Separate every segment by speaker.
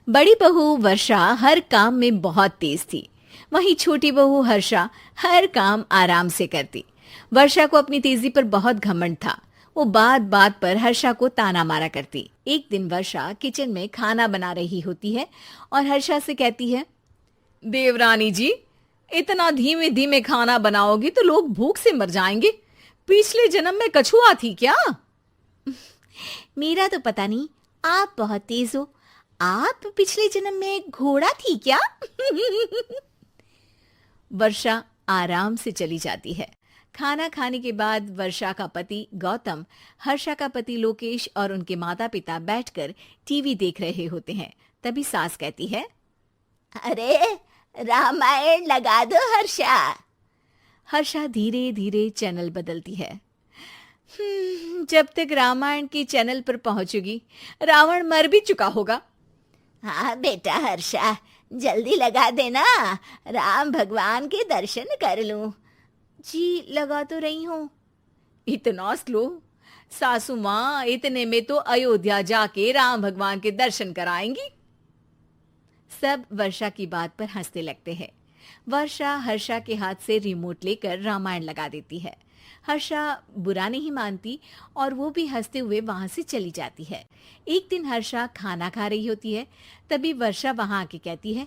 Speaker 1: बड़ी बहू वर्षा हर काम में बहुत तेज थी। वहीं छोटी बहू हर्षा हर काम आराम से करती। वर्षा को अपनी तेजी पर बहुत घमंड था। वो बात बात पर हर्षा को ताना मारा करती। एक दिन वर्षा किचन में खाना बना रही होती है और हर्षा से कहती है, देवरानी जी, इतना धीमे धीमे खाना बनाओगी तो लोग भूख से मर जाएंगे। पिछले जन्म में कछुआ थी क्या? मेरा तो पता नहीं, आप बहुत तेज हो। आप पिछले जन्म में घोड़ा थी क्या? वर्षा आराम से चली जाती है। खाना खाने के बाद वर्षा का पति गौतम, हर्षा का पति लोकेश और उनके माता पिता बैठकर टीवी देख रहे होते हैं। तभी सास कहती है,
Speaker 2: अरे रामायण लगा दो हर्षा।
Speaker 1: हर्षा धीरे धीरे चैनल बदलती है। जब तक रामायण के चैनल पर पहुंचेगी रावण मर भी चुका होगा।
Speaker 2: हाँ बेटा हर्षा, जल्दी लगा देना, राम भगवान के दर्शन कर लूं।
Speaker 1: जी लगा तो रही हूँ। इतना स्लो? सासू माँ इतने में तो अयोध्या जाके राम भगवान के दर्शन कराएंगी। सब वर्षा की बात पर हंसने लगते हैं। वर्षा हर्षा के हाथ से रिमोट लेकर रामायण लगा देती है। हर्षा बुरा नहीं मानती और वो भी हंसते हुए वहां से चली जाती है। एक दिन हर्षा खाना खा रही होती है। तभी वर्षा वहां आके कहती है,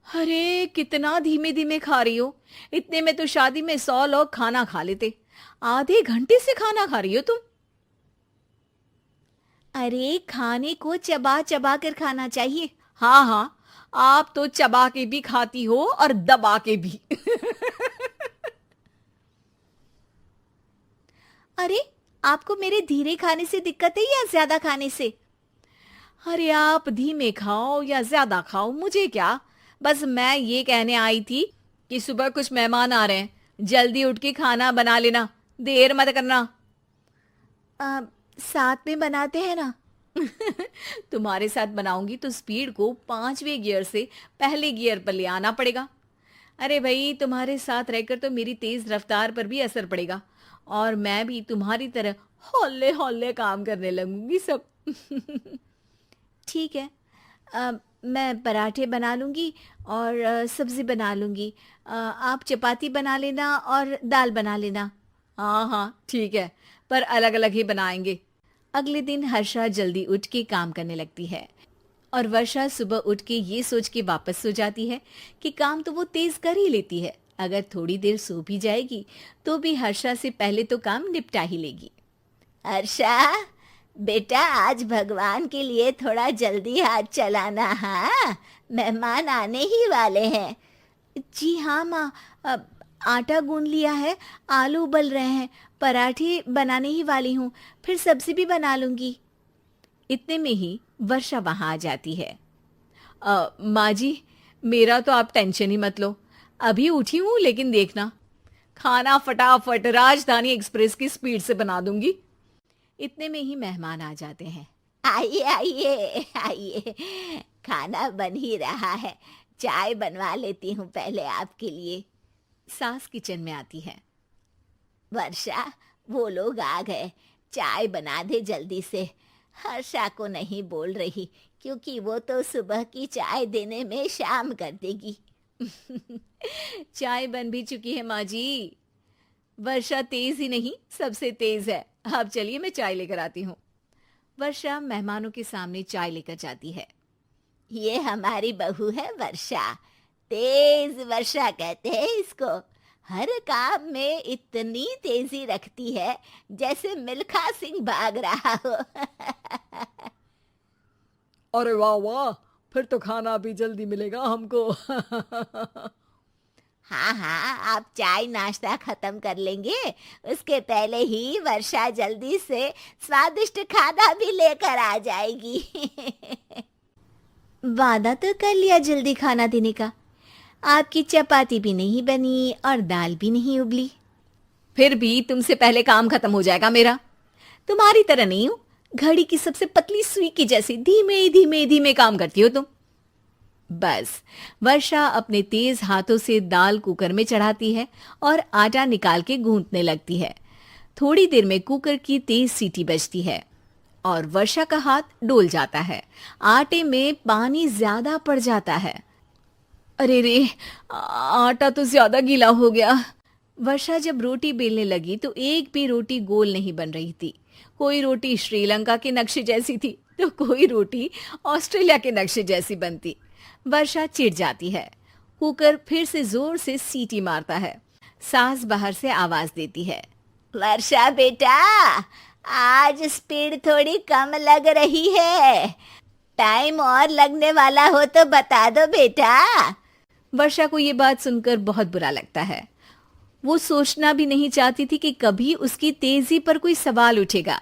Speaker 1: अरे कितना धीमे धीमे खा रही हो। इतने में तो शादी में 100 लोग खाना खा लेते। आधे घंटे से खाना खा रही हो तुम। अरे खाने को चबा चबा कर खाना चाहिए। हाँ हाँ, आप तो चबा के भी खाती हो और दबा के भी। अरे आपको मेरे धीरे खाने से दिक्कत है या ज्यादा खाने से? अरे आप धीमे खाओ या ज्यादा खाओ मुझे क्या, बस मैं ये कहने आई थी कि सुबह कुछ मेहमान आ रहे हैं, जल्दी उठ के खाना बना लेना, देर मत करना। साथ में बनाते हैं ना। तुम्हारे साथ बनाऊंगी तो स्पीड को 5वें गियर से पहले गियर पर ले आना पड़ेगा। अरे भाई, तुम्हारे साथ रहकर तो मेरी तेज रफ्तार पर भी असर पड़ेगा और मैं भी तुम्हारी तरह हौले हौले काम करने लगूंगी सब। ठीक है, मैं पराठे बना लूंगी और सब्जी बना लूंगी। आप चपाती बना लेना और दाल बना लेना। हाँ हाँ ठीक है, पर अलग अलग ही बनाएंगे। अगले दिन हर्षा जल्दी उठ के काम करने लगती है और वर्षा सुबह उठ के ये सोच के वापस सो जाती है कि काम तो वो तेज कर ही लेती है। अगर थोड़ी देर सो भी जाएगी तो भी हर्षा से पहले तो काम निपटा ही लेगी।
Speaker 2: हर्षा बेटा, आज भगवान के लिए थोड़ा जल्दी हाथ चलाना। हाँ, मेहमान आने ही वाले हैं।
Speaker 1: जी हाँ माँ, आटा गूंद लिया है, आलू उबल रहे हैं, पराठे बनाने ही वाली हूँ, फिर सब्जी भी बना लूंगी। इतने में ही वर्षा वहां आ जाती है। माँ जी, मेरा तो आप टेंशन ही मत लो, अभी उठी हूँ, लेकिन देखना खाना फटाफट राजधानी एक्सप्रेस की स्पीड से बना दूंगी। इतने में ही मेहमान आ जाते हैं।
Speaker 2: आइए आइए आइए, खाना बन ही रहा है, चाय बनवा लेती हूँ पहले आपके लिए।
Speaker 1: सास किचन में आती है।
Speaker 2: वर्षा, वो लोग आ गए, चाय बना दे जल्दी से। हर्षा को नहीं बोल रही क्योंकि वो तो सुबह की चाय देने में शाम कर देगी।
Speaker 1: चाय बन भी चुकी है माँ जी। वर्षा तेज ही नहीं, सबसे तेज है। अब चलिए मैं चाय लेकर आती हूँ। वर्षा मेहमानों के सामने चाय लेकर जाती है।
Speaker 2: ये हमारी बहू है वर्षा, तेज वर्षा कहते हैं इसको। हर काम में इतनी तेजी रखती है जैसे मिल्खा सिंह भाग रहा हो।
Speaker 1: अरे वाह वाह, फिर तो खाना भी जल्दी मिलेगा हमको।
Speaker 2: हाँ हाँ, आप चाय नाश्ता खत्म कर लेंगे, उसके पहले ही वर्षा जल्दी से स्वादिष्ट खाना भी लेकर आ जाएगी।
Speaker 1: वादा तो कर लिया जल्दी खाना देने का। आपकी चपाती भी नहीं बनी और दाल भी नहीं उबली। फिर भी तुमसे पहले काम खत्म हो जाएगा मेरा। तुम्हारी तरह नहीं हूं, घड़ी की सबसे पतली सुई की जैसे धीमे धीमे धीमे काम करती हो तुम। बस वर्षा अपने तेज हाथों से दाल कुकर में चढ़ाती है और आटा निकाल के गूंथने लगती है। थोड़ी देर में कुकर की तेज सीटी बजती है और वर्षा का हाथ डोल जाता है। आटे में पानी ज्यादा पड़ जाता है। अरे रे, आटा तो ज्यादा गीला हो गया। वर्षा जब रोटी बेलने लगी तो एक भी रोटी गोल नहीं बन रही थी। कोई रोटी श्रीलंका के नक्शे जैसी थी तो कोई रोटी ऑस्ट्रेलिया के नक्शे जैसी बनती। वर्षा चिढ़ जाती है। कुकर फिर से जोर से सीटी मारता है। सास बाहर से आवाज देती है,
Speaker 2: वर्षा बेटा, आज स्पीड थोड़ी कम लग रही है। टाइम और लगने वाला हो तो बता दो बेटा।
Speaker 1: वर्षा को ये बात सुनकर बहुत बुरा लगता है। वो सोचना भी नहीं चाहती थी कि कभी उसकी तेजी पर कोई सवाल उठेगा।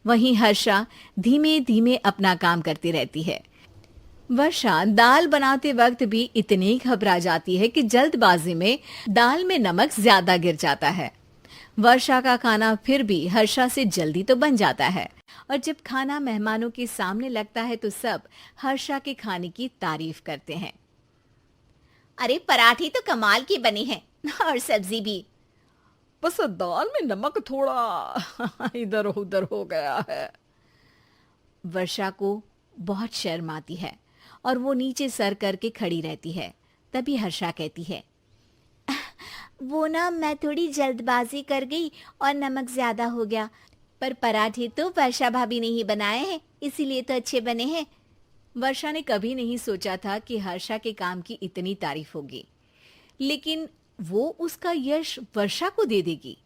Speaker 1: वहीं हर्षा धीमे धीमे अपना काम करती रहती है। वर्षा दाल बनाते वक्त भी इतनी घबरा जाती है कि जल्दबाजी में दाल में नमक ज्यादा गिर जाता है। वर्षा का खाना फिर भी हर्षा से जल्दी तो बन जाता है और जब खाना मेहमानों के सामने लगता है तो सब हर्षा के खाने की तारीफ करते हैं।
Speaker 2: अरे पराठी तो कमाल की बनी है और सब्जी भी।
Speaker 1: बस दाल में नमक थोड़ा इधर उधर हो गया है। वर्षा को बहुत शर्म आती है और वो नीचे सर करके खड़ी रहती है। तभी हर्षा कहती है,
Speaker 2: वो ना मैं थोड़ी जल्दबाजी कर गई और नमक ज्यादा हो गया, पर पराठे तो वर्षा भाभी ने ही बनाए हैं, इसीलिए तो अच्छे बने हैं।
Speaker 1: वर्षा ने कभी नहीं सोचा था कि हर्षा के काम की इतनी तारीफ होगी, लेकिन वो उसका यश वर्षा को दे देगी।